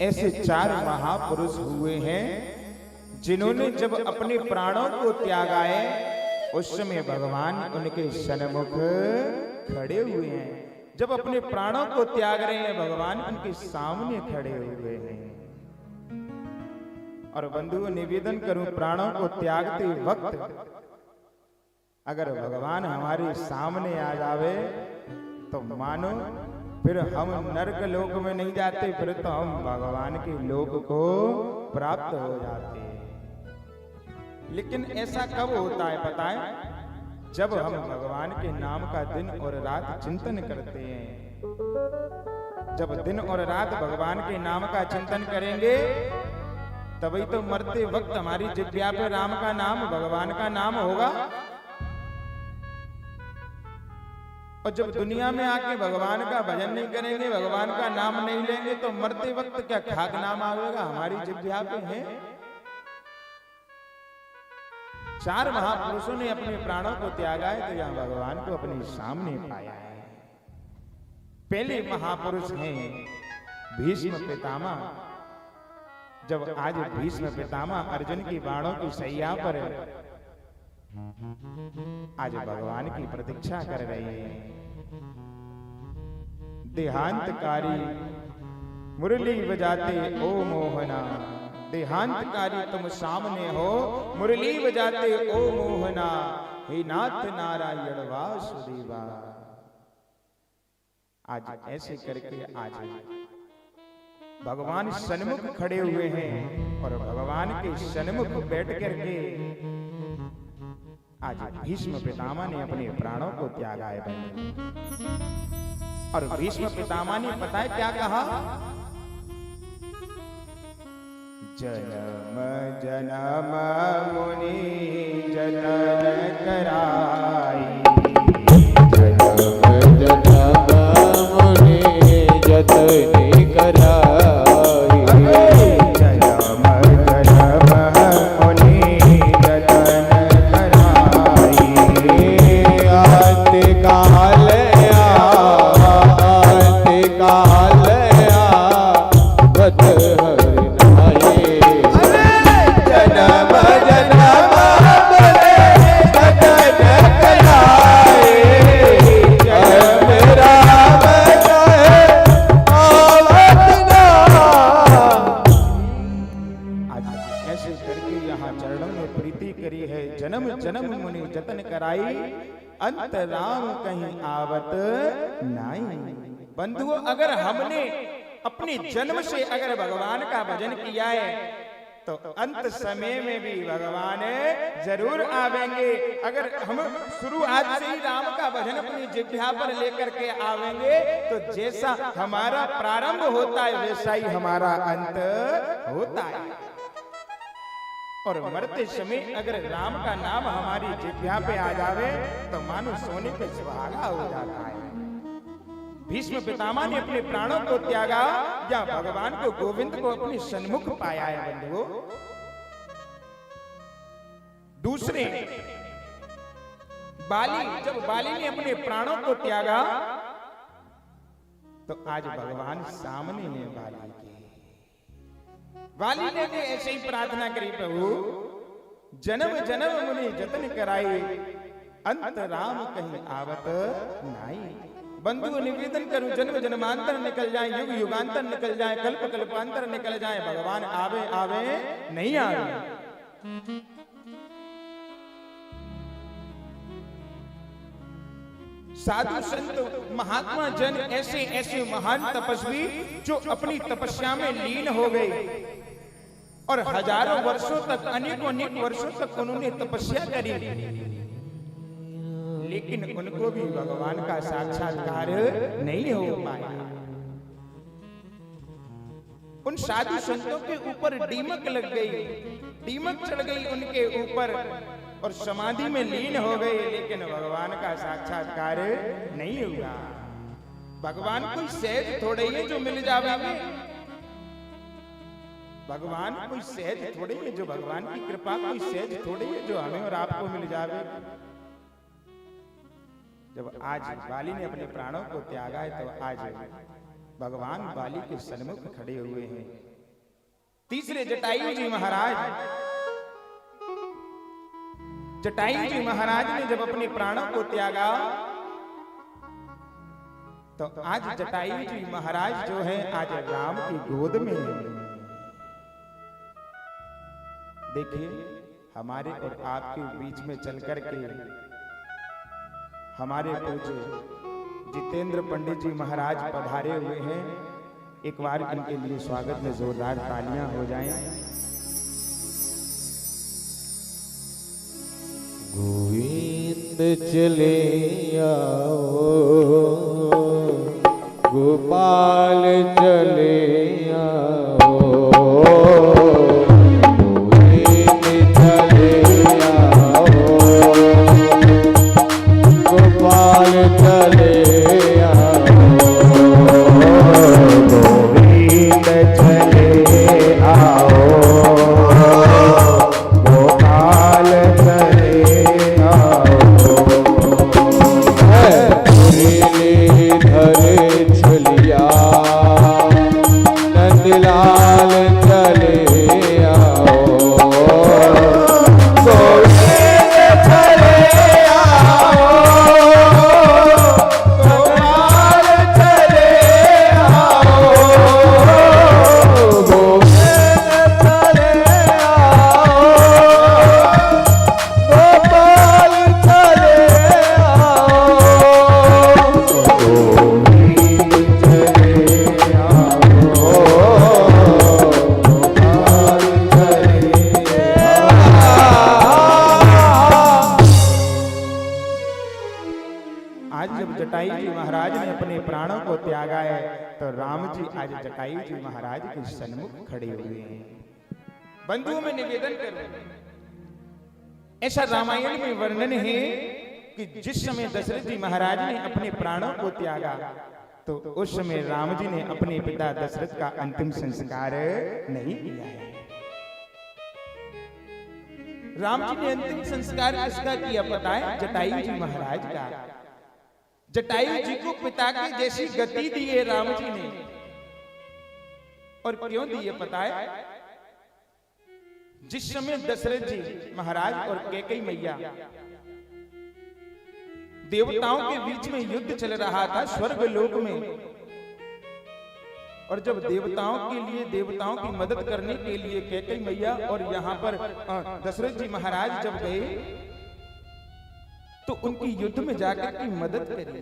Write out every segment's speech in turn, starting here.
ऐसे 4 महापुरुष हुए हैं जिन्होंने जब अपने प्राणों को त्यागा है उस समय भगवान उनके सन्मुख खड़े हुए हैं। जब अपने प्राणों को त्याग रहे हैं भगवान उनके सामने खड़े हुए हैं। और बंधुओं निवेदन करूं, प्राणों को त्यागते वक्त अगर भगवान हमारे सामने आ जावे तो मानो फिर हम नरक लोक में नहीं जाते, फिर तो हम भगवान के लोक को प्राप्त हो जाते। लेकिन ऐसा कब होता है पता है? जब हम भगवान के नाम का दिन और रात चिंतन करते हैं। जब दिन और रात भगवान के नाम का चिंतन करेंगे तभी तो मरते वक्त हमारी जिह्वा पे राम का नाम, भगवान का नाम होगा। और जब दुनिया में आके भगवान का भजन नहीं करेंगे, भगवान का नाम नहीं लेंगे तो मरते वक्त क्या खाक नाम आवेगा हमारी जिह्वा पे है। 4 महापुरुषों ने अपने प्राणों को त्यागा है तो यहाँ भगवान को अपने सामने पाया है। पहले महापुरुष हैं भीष्म पितामह। जब आज भीष्म पितामह अर्जुन की बाणों की सैया पर आज भगवान की प्रतीक्षा कर रहे हैं। देहांतकारी मुरली बजाते ओ मोहना, देहांतकारी तुम सामने हो, मुरली बजाते ओ मोहना, हे नाथ नारायण वासुदेवा। आज ऐसे करके आज भगवान सन्मुख खड़े हुए हैं और भगवान के सन्मुख बैठ करके आज भीष्म पितामह ने अपने प्राणों को त्यागा है। और भीष्म पितामह ने पता है क्या कहा? जन्म जन्म मुनि जतन कराई, जन्म जन्म मुनि जतन कराई, अंत राम कहीं आवत नहीं। बंधुओं, अगर हमने अपने जन्म से अगर भगवान का भजन किया है तो अंत समय में भी भगवान जरूर आवेंगे। अगर हम शुरुआत से ही राम का भजन अपनी जिह्वा पर लेकर के आवेंगे तो जैसा हमारा प्रारंभ होता है वैसा ही हमारा अंत होता है। और मरते समय अगर राम का नाम हमारी जिह्वा पे आ जावे तो मानो सोने पे सुहागा हो जाता है। भीष्म पितामह ने अपने प्राणों को त्यागा या भगवान को गोविंद को अपने सन्मुख पाया है। बंधुओं, दूसरे बाली, जब बाली ने अपने प्राणों को त्यागा तो आज भगवान सामने हैं बाली के। वाली ने भी ऐसे ही प्रार्थना करी, प्रभु जन्म जन्म मुनि जतन कराई, अंत राम कहीं आवत नहीं। बंधु निवेदन करूं, जन्म जन्मांतर निकल जाए, युग युगांतर निकल जाए, कल्प कल्पांतर निकल जाए, भगवान आवे आवे नहीं आवे। साधु संत महात्मा जन ऐसे ऐसे महान तपस्वी जो अपनी तपस्या में लीन हो गए और हजारों वर्षों तक, अनेकों अनेक वर्षों तक उन्होंने तपस्या करी, लेकिन उनको भी भगवान का साक्षात्कार नहीं हो पाया। उन साधु संतों के ऊपर दीमक लग गई, दीमक चढ़ गई उनके ऊपर और समाधि में लीन हो गए, लेकिन भगवान का साक्षात्कार नहीं हुआ। भगवान कोई सहज थोड़े ही जो मिल जावेंगे, भगवान कोई सहज थोड़े ही, जो भगवान की कृपा कोई सहज थोड़े ही जो हमें और आपको मिल जावे। जब आज बाली ने अपने प्राणों को त्यागा है तो आज भगवान बाली के सन्मुख खड़े हुए हैं। तीसरे जटायु जी महाराज, जटायु जी महाराज ने जब अपने प्राणों को त्यागा तो आज जटायु जी महाराज जो है आज राम की गोद में है। देखिए हमारे और आपके बीच में चल कर के हमारे पूज्य जितेंद्र पंडित जी महाराज पधारे हुए हैं। एक बार इनके लिए स्वागत में जोरदार तालियां हो जाएं। गोविंद चले आओ, गोपाल चले आओ, गोविंद चले आओ, गोपाल चले आओ, गोविंद चले आओ, गोपाल चले धरे छलिया नंदलाल चले आओ, गोविंद चले आओ, गोपाल चले आओ, गोविंद चले आओ, गोपाल चले जटायु जी महाराज ने अपने प्राणों को त्यागा है तो राम जी आज जटायु जी महाराज के सन्मुख खड़े हुए हैं। बंधुओं में निवेदन करूं, ऐसा रामायण में वर्णन है कि जिस समय दशरथ जी महाराज ने अपने प्राणों को त्यागा तो उस समय राम जी ने अपने पिता दशरथ का अंतिम संस्कार नहीं किया है। राम जी ने अंतिम संस्कार किसका किया पता है? जटायु जी महाराज का। जटायु जी को पिता की जैसी गति दी है राम जी ने, और क्यों दी है पता है? जिस समय दशरथ जी महाराज और कैकेयी मैया देवताओं के बीच में युद्ध चल रहा था स्वर्ग लोक में, और जब देवताओं के लिए देवताओं की मदद करने के लिए कैकेयी मैया और यहाँ पर दशरथ जी महाराज जब गए तो उनकी युद्ध में जाकर की मदद करी।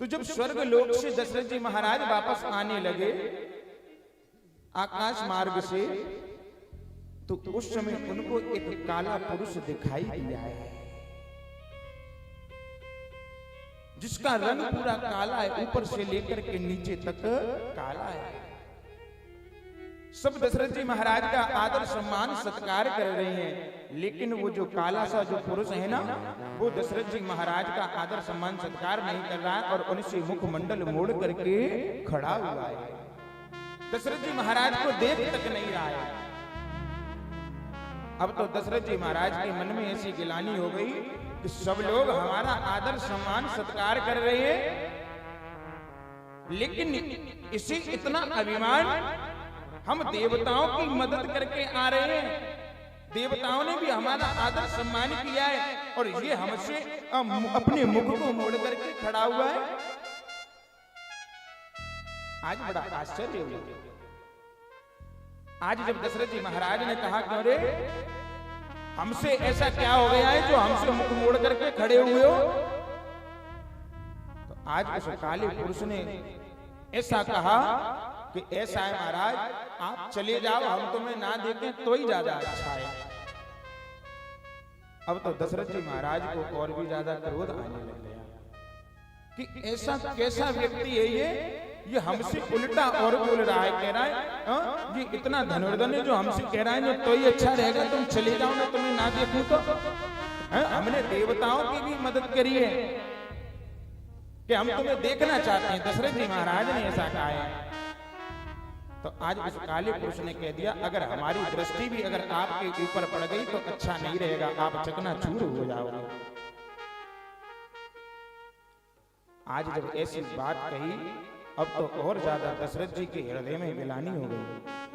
तो जब स्वर्ग लोक से दशरथ जी महाराज वापस आने लगे आकाश मार्ग से, तो उस समय उनको एक काला पुरुष दिखाई दिया है जिसका रंग पूरा काला है, ऊपर से लेकर के नीचे तक काला है। सब दशरथ जी महाराज का आदर सम्मान सत्कार कर रहे हैं, लेकिन वो जो काला सा जो पुरुष है ना, वो दशरथ जी महाराज का आदर सम्मान सत्कार नहीं कर रहा है और उनसे मुखमंडल मोड़ करके खड़ा हुआ है। दशरथ जी महाराज को देख तक नहीं रहा है। अब तो दशरथ जी महाराज के मन में ऐसी गिलानी हो गई कि सब लोग हमारा आदर सम्मान सत्कार कर रहे हैं, लेकिन इसे इतना अभिमान, हम देवताओं की मदद करके आ रहे हैं, देवताओं ने भी हमारा आदर सम्मान किया है और ये हमसे अपने मुख को मोड़ करके खड़ा हुआ है। आज बड़ा आश्चर्य हुआ। आज जब दशरथ जी महाराज ने कहा कि अरे हमसे ऐसा क्या हो गया है जो हमसे मुख मोड़ करके खड़े हुए हो, तो आज उस काले पुरुष ने ऐसा कहा कि ऐसा है महाराज, आप चले जाओ, हम तुम्हें ना देखें तो ही ज्यादा अच्छा है। अब तो दशरथ जी महाराज को और भी ज्यादा क्रोध आने लग गया कि ऐसा कैसा व्यक्ति है ये हमसे उल्टा और बोल रहा है, कह रहा है ये इतना धनुर्धर है जो हमसे कह रहा है तो ही अच्छा रहेगा, तुम चले जाओ ना, तुम्हें ना देखूं तो। हमने देवताओं की भी मदद करी है कि हम तुम्हें देखना चाहते हैं, दशरथ जी महाराज ने ऐसा कहा है। तो आज उस काले पुरुष ने कह दिया अगर हमारी दृष्टि भी अगर आपके ऊपर पड़ गई तो अच्छा नहीं रहेगा, आप चकनाचूर हो जाओगे। आज जब ऐसी बात कही अब तो और ज्यादा दशरथ जी के हृदय में गिलानी हो गई।